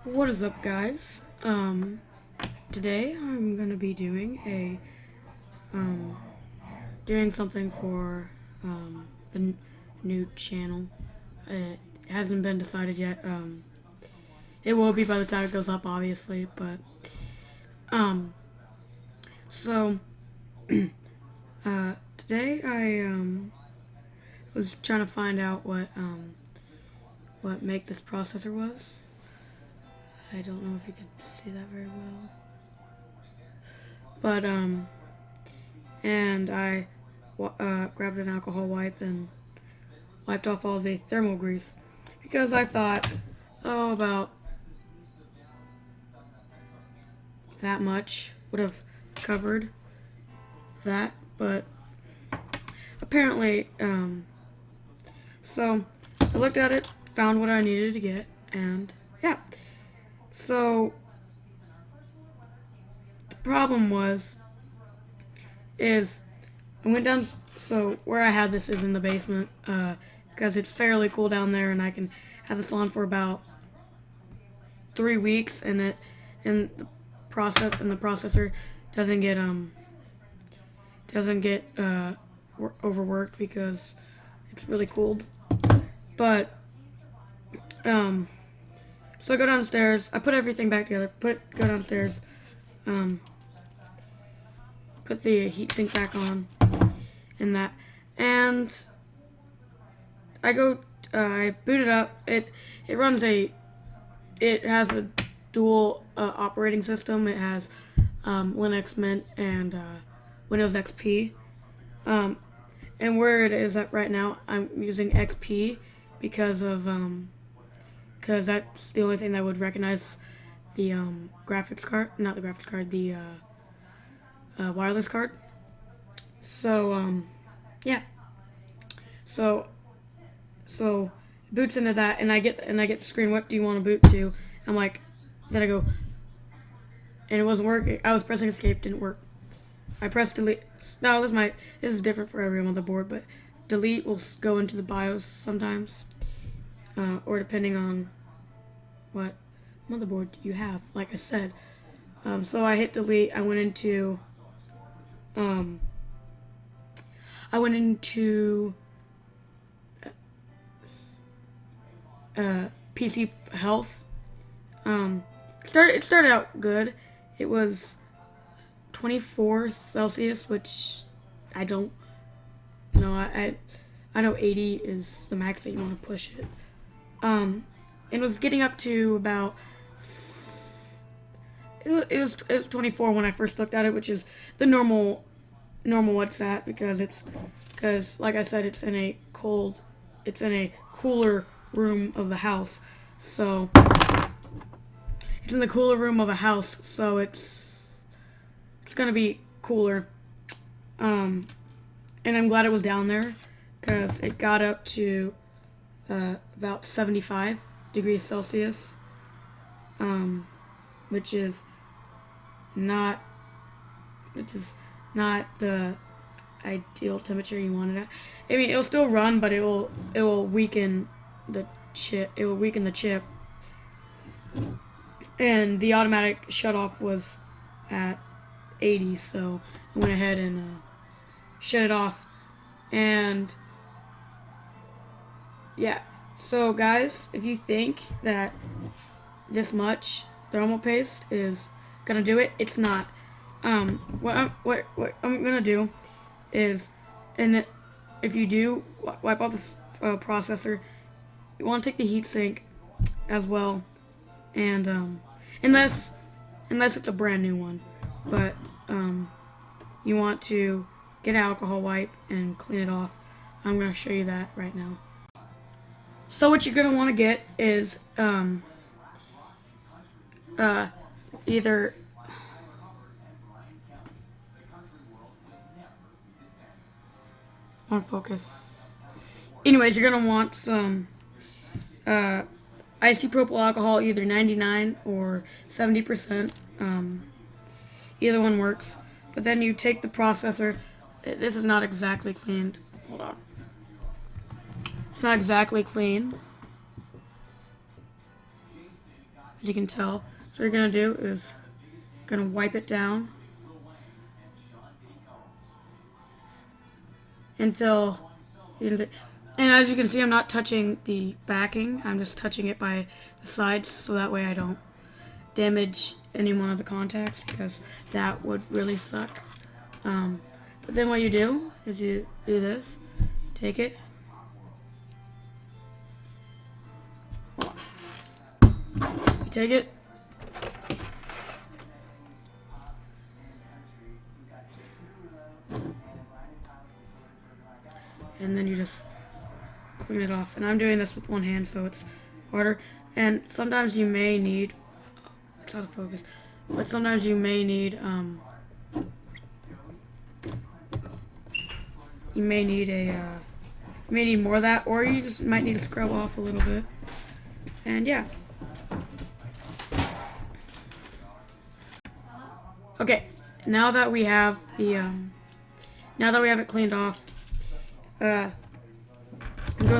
What is up, guys? Today I'm gonna be um, doing something for the new channel. It hasn't been decided yet. It will be by the time it goes up, obviously. But um, so today I was trying to find out what make this processor was. I don't know if you could see that very well, but and I grabbed an alcohol wipe and wiped off all the thermal grease because I thought, oh, about that much would have covered that, but apparently, so I looked at it, found what I needed to get, and yeah. So the problem is I went down. So where I had this is in the basement, because it's fairly cool down there, and I can have this on for about 3 weeks, and the processor doesn't get overworked because it's really cooled. But so I go downstairs. I put everything back together. Go downstairs. Um, put the heatsink back on, and I go. I boot it up. It runs It has a dual operating system. It has Linux Mint and Windows XP. And where it is at right now, I'm using XP because that's the only thing that would recognize the graphics card, not the graphics card, the wireless card. So yeah, so so it boots into that, and I get the screen. What do you want to boot to? I'm like, then I go, and it wasn't working. I was pressing escape, didn't work. I pressed delete. No, this is different for every motherboard, but delete will go into the BIOS sometimes, or depending on what motherboard you have. Like I said, so I hit delete. Um, I went into PC health. It started out good. It was 24 Celsius, which I don't know. I know 80 is the max that you want to push it. It was getting up to about it was 24 when I first looked at it, which is the normal what's that because like I said, it's in a cooler room of the house. So it's in the cooler room of a house, so it's gonna be cooler. And I'm glad it was down there because it got up to about 75 degrees Celsius, which is not the ideal temperature you want it at. I mean, it'll still run, but it will weaken the chip. It will weaken the chip. And the automatic shut off was at 80, so I went ahead and shut it off. And yeah, so guys, if you think that this much thermal paste is gonna do it, it's not. What I'm gonna do is, and if you do wipe out this processor, you want to take the heatsink as well, and unless it's a brand new one, but you want to get an alcohol wipe and clean it off. I'm gonna show you that right now. So what you're gonna want to get is either on focus. Anyways, you're gonna want some isopropyl alcohol, either 99 or 70%. Either one works. But then you take the processor. This is not exactly cleaned. Hold on. It's not exactly clean. as you can tell. So what you're gonna do is gonna wipe it down until and as you can see, I'm not touching the backing. I'm just touching it by the sides, so that way I don't damage any one of the contacts, because that would really suck. But then what you do is you do this. Take it. You take it. And then you just clean it off. And I'm doing this with one hand, so it's harder. And sometimes you may need, it's out of focus, but sometimes you may need, you may need more of that, or you just might need to scrub off a little bit. And yeah. Okay, now that we have the, now that we have it cleaned off, go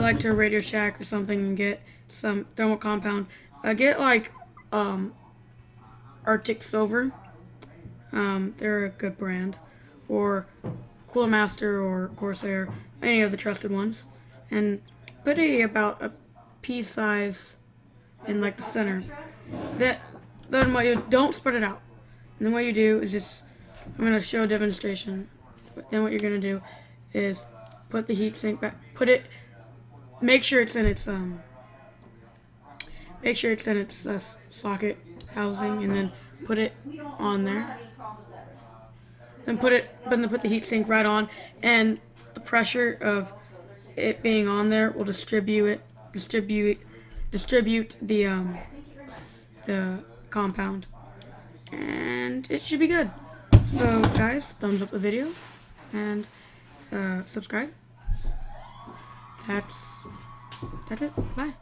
like to a Radio Shack or something and get some thermal compound. Get like Arctic Silver. They're a good brand, or Cooler Master or Corsair, any of the trusted ones, and put about a pea size in like the center. Then what you don't spread it out. And then what you do is just, I'm gonna show a demonstration. But then what you're gonna do is put the heatsink back. Put it. Make sure it's in its socket housing, and then put it on there. Then put the heatsink right on, and the pressure of it being on there will distribute the compound, and it should be good. So guys, thumbs up the video and subscribe. That's it. Bye.